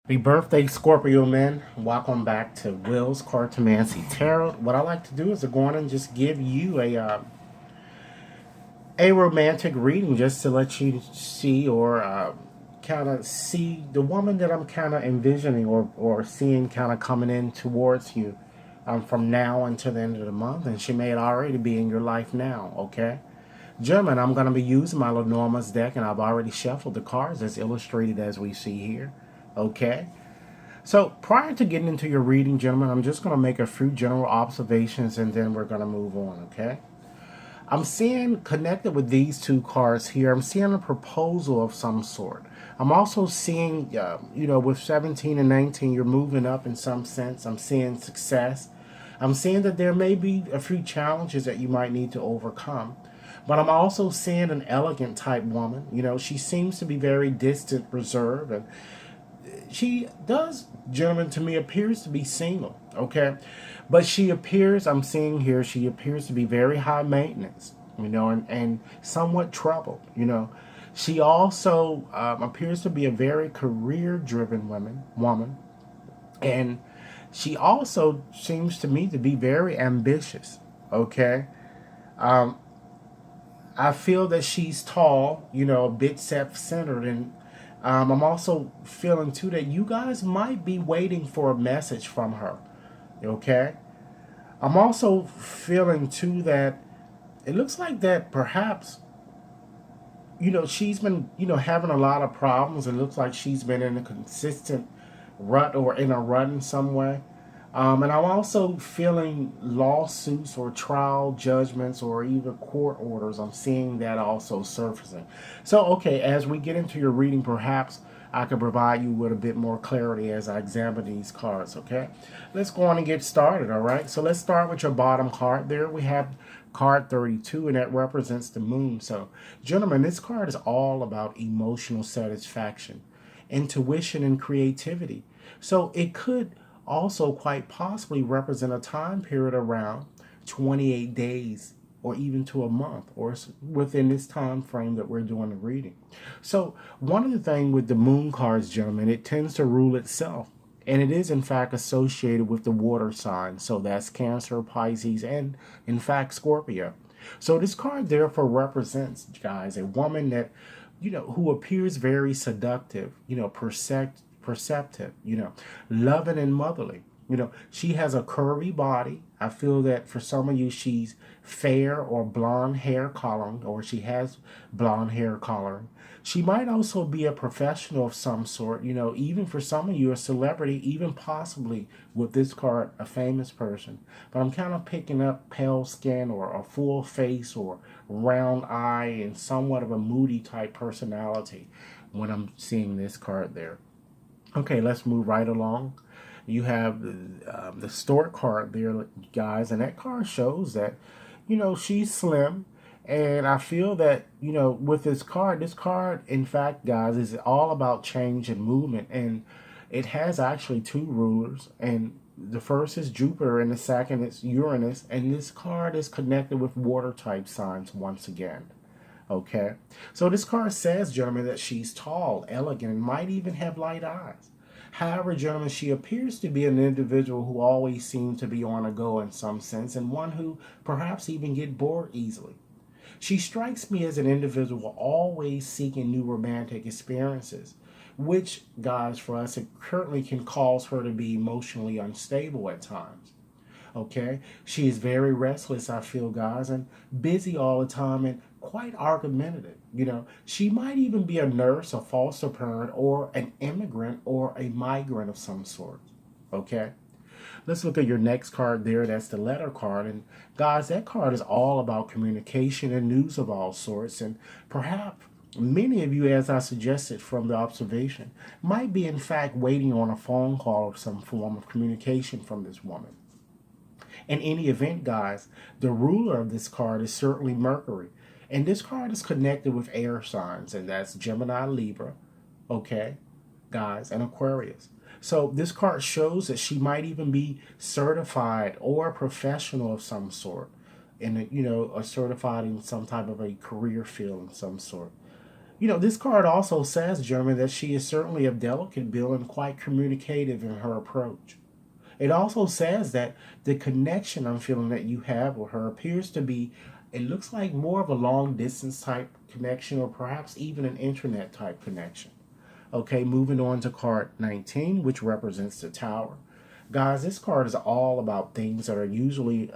Happy birthday, Scorpio man. Welcome back to Will's Cartomancy Tarot. What I like to do is to go on and just give you a romantic reading just to let you see or kind of see the woman that I'm kind of envisioning or seeing kind of coming in towards you from now until the end of the month. And she may already be in your life now, okay? Gentlemen, I'm going to be using my Lenormand's deck, and I've already shuffled the cards as illustrated as we see here, okay? So prior to getting into your reading, gentlemen, I'm just going to make a few general observations and then we're going to move on, okay? I'm seeing connected with these two cards here, I'm seeing a proposal of some sort. I'm also seeing, with 17 and 19, you're moving up in some sense. I'm seeing success. I'm seeing that there may be a few challenges that you might need to overcome. But I'm also seeing an elegant type woman. She seems to be very distant, reserved, and she does, gentlemen, to me appears to be single, okay? But she appears, I'm seeing here, she appears to be very high maintenance, and somewhat troubled, She also appears to be a very career-driven woman, and she also seems to me to be very ambitious, okay? Um, I feel that she's tall, a bit self-centered, and I'm also feeling too that you guys might be waiting for a message from her. Okay. I'm also feeling too that it looks like that perhaps she's been having a lot of problems. It looks like she's been in a consistent rut or in a rut in some way. And I'm also feeling lawsuits or trial judgments or even court orders. I'm seeing that also surfacing. So, okay, as we get into your reading, perhaps I can provide you with a bit more clarity as I examine these cards, okay? Let's go on and get started, all right? So let's start with your bottom card there. We have card 32, and that represents the moon. So, gentlemen, this card is all about emotional satisfaction, intuition, and creativity. So it could also quite possibly represent a time period around 28 days or even to a month or within this time frame that we're doing the reading. So one of the things with the moon cards, gentlemen, it tends to rule itself. And it is in fact associated with the water signs. So that's Cancer, Pisces, and in fact Scorpio. So this card therefore represents, guys, a woman that, who appears very seductive, perceptive, loving and motherly. She has a curvy body. I feel that for some of you, she's fair or blonde hair coloring, or she has blonde hair coloring. She might also be a professional of some sort, even for some of you, a celebrity, even possibly with this card, a famous person. But I'm kind of picking up pale skin or a full face or round eye and somewhat of a moody type personality when I'm seeing this card there. Okay, let's move right along. You have the stork card there, guys, and that card shows that, she's slim. And I feel that, with this card, in fact, guys, is all about change and movement. And it has actually two rulers. And the first is Jupiter and the second is Uranus. And this card is connected with water type signs once again. Okay. So this card says, gentlemen, that she's tall, elegant, and might even have light eyes. However, gentlemen, she appears to be an individual who always seems to be on a go in some sense, and one who perhaps even get bored easily. She strikes me as an individual always seeking new romantic experiences, which, guys, for us, it currently can cause her to be emotionally unstable at times. Okay? She is very restless, I feel, guys, and busy all the time and quite argumentative. She might even be a nurse, a foster parent, or an immigrant or a migrant of some sort. Okay? Let's look at your next card there. That's the letter card. And guys, that card is all about communication and news of all sorts. And perhaps many of you, as I suggested from the observation, might be in fact waiting on a phone call or some form of communication from this woman. In any event, guys, the ruler of this card is certainly Mercury. And this card is connected with air signs, and that's Gemini, Libra, okay, guys, and Aquarius. So this card shows that she might even be certified or a professional of some sort, or certified in some type of a career field of some sort. This card also says, gentlemen, that she is certainly of delicate build and quite communicative in her approach. It also says that the connection I'm feeling that you have with her appears to be, it looks like more of a long distance type connection or perhaps even an internet type connection. Okay, moving on to card 19, which represents the tower. Guys, this card is all about things that are usually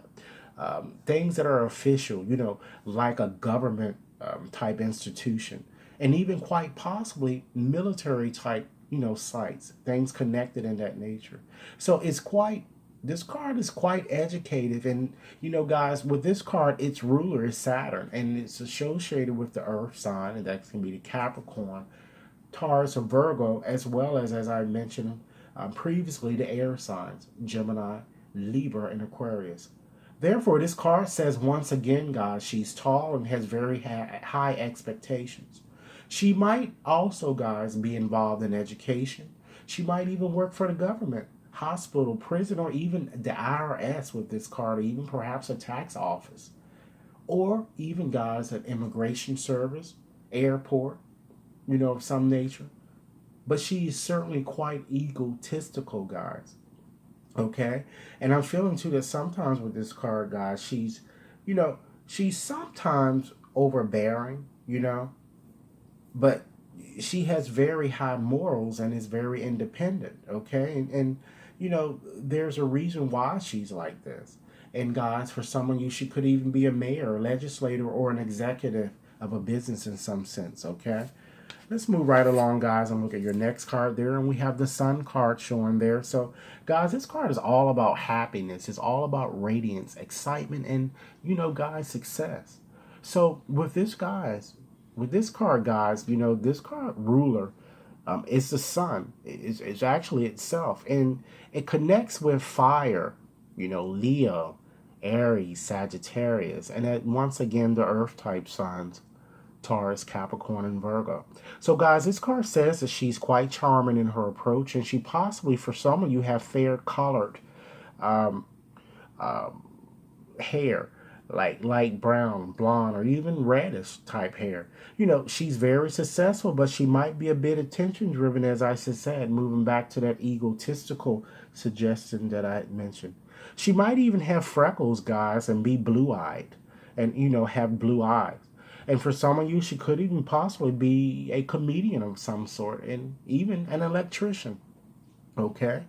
things that are official, like a government type institution, and even quite possibly military type, sites, things connected in that nature. So this card is quite educative. And, guys, with this card, its ruler is Saturn, and it's associated with the earth sign, and that can be the Capricorn, Taurus, or Virgo, as I mentioned previously, the air signs, Gemini, Libra, and Aquarius. Therefore, this card says once again, guys, she's tall and has very high expectations. She might also, guys, be involved in education. She might even work for the government, hospital, prison, or even the IRS with this card, or even perhaps a tax office. Or even, guys, an immigration service, airport, of some nature. But she is certainly quite egotistical, guys. Okay? And I'm feeling too that sometimes with this card, guys, you know, she's sometimes overbearing, but she has very high morals and is very independent. Okay? And there's a reason why she's like this. And guys, for some of you, she could even be a mayor, a legislator, or an executive of a business in some sense. Okay? Let's move right along, guys, and look at your next card there. And we have the Sun card showing there. So, guys, this card is all about happiness. It's all about radiance, excitement, and, guys, success. So, with this card, guys, this card ruler, it's the sun. It's actually itself. And it connects with fire, Leo, Aries, Sagittarius, and once again, the earth type signs. Taurus, Capricorn, and Virgo. So, guys, this card says that she's quite charming in her approach, and she possibly, for some of you, have fair colored um, um, hair, like light brown, blonde, or even reddish type hair. She's very successful, but she might be a bit attention driven, as I said, moving back to that egotistical suggestion that I had mentioned. She might even have freckles, guys, and be blue eyed, and, have blue eyes. And for some of you, she could even possibly be a comedian of some sort and even an electrician. Okay?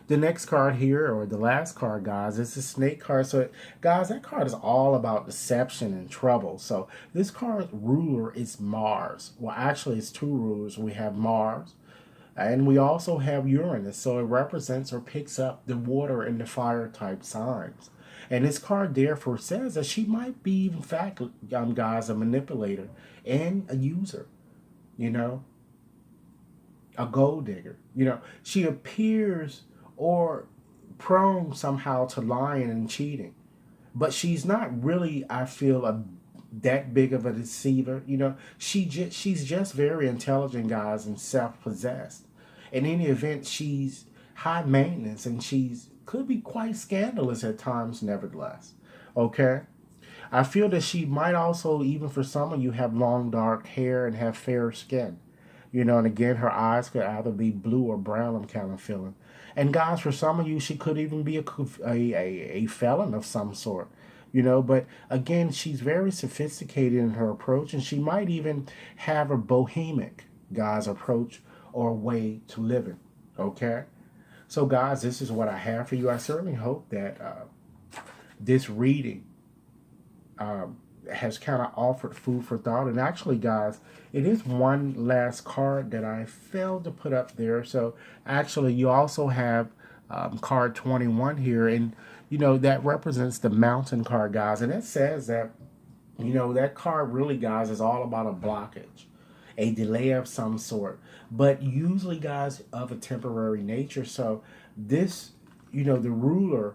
The next card here, or the last card, guys, is the snake card. So, guys, that card is all about deception and trouble. So, this card's ruler is Mars. Well, actually, it's two rulers. We have Mars, and we also have Uranus. So, it represents or picks up the water and the fire type signs. And this card therefore says that she might be, in fact, guys, a manipulator and a user, you know, a gold digger. She appears or prone somehow to lying and cheating, but she's not really, I feel, that big of a deceiver. She's just very intelligent, guys, and self-possessed. In any event, she's high maintenance and she's could be quite scandalous at times, nevertheless. Okay? I feel that she might also, even for some of you, have long dark hair and have fair skin. And again, her eyes could either be blue or brown, I'm kind of feeling. And guys, for some of you, she could even be a felon of some sort. But again, she's very sophisticated in her approach, and she might even have a bohemic, guys, approach or way to living. Okay? So, guys, this is what I have for you. I certainly hope that this reading has kind of offered food for thought. And actually, guys, it is one last card that I failed to put up there. So, actually, you also have card 21 here. And, that represents the mountain card, guys. And it says that, that card really, guys, is all about a blockage, a delay of some sort, but usually, guys, of a temporary nature. So this, the ruler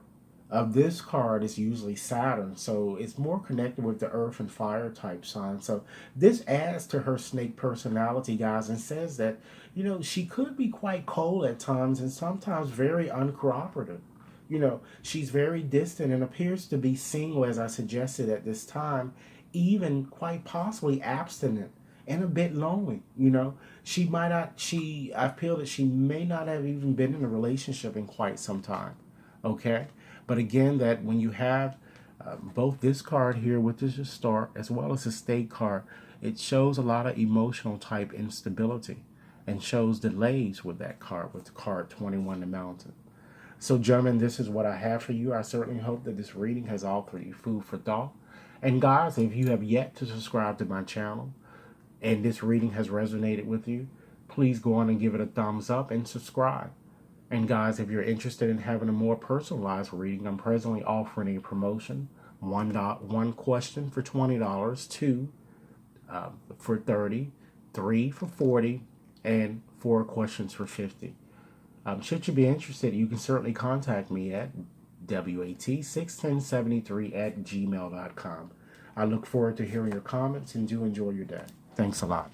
of this card is usually Saturn. So it's more connected with the earth and fire type sign. So this adds to her snake personality, guys, and says that, she could be quite cold at times and sometimes very uncooperative. She's very distant and appears to be single, as I suggested at this time, even quite possibly abstinent and a bit lonely. She might not. I feel that she may not have even been in a relationship in quite some time. Okay, but again, that when you have both this card here with the star as well as the state card, it shows a lot of emotional type instability and shows delays with that card, with the card 21, the mountain. So, German, this is what I have for you. I certainly hope that this reading has offered you food for thought. And guys, if you have yet to subscribe to my channel and this reading has resonated with you, please go on and give it a thumbs up and subscribe. And guys, if you're interested in having a more personalized reading, I'm presently offering a promotion. One question for $20, two for 30, three for 40, and four questions for 50. Should you be interested, you can certainly contact me at WAT61073 at gmail.com. I look forward to hearing your comments and do enjoy your day. Thanks a lot.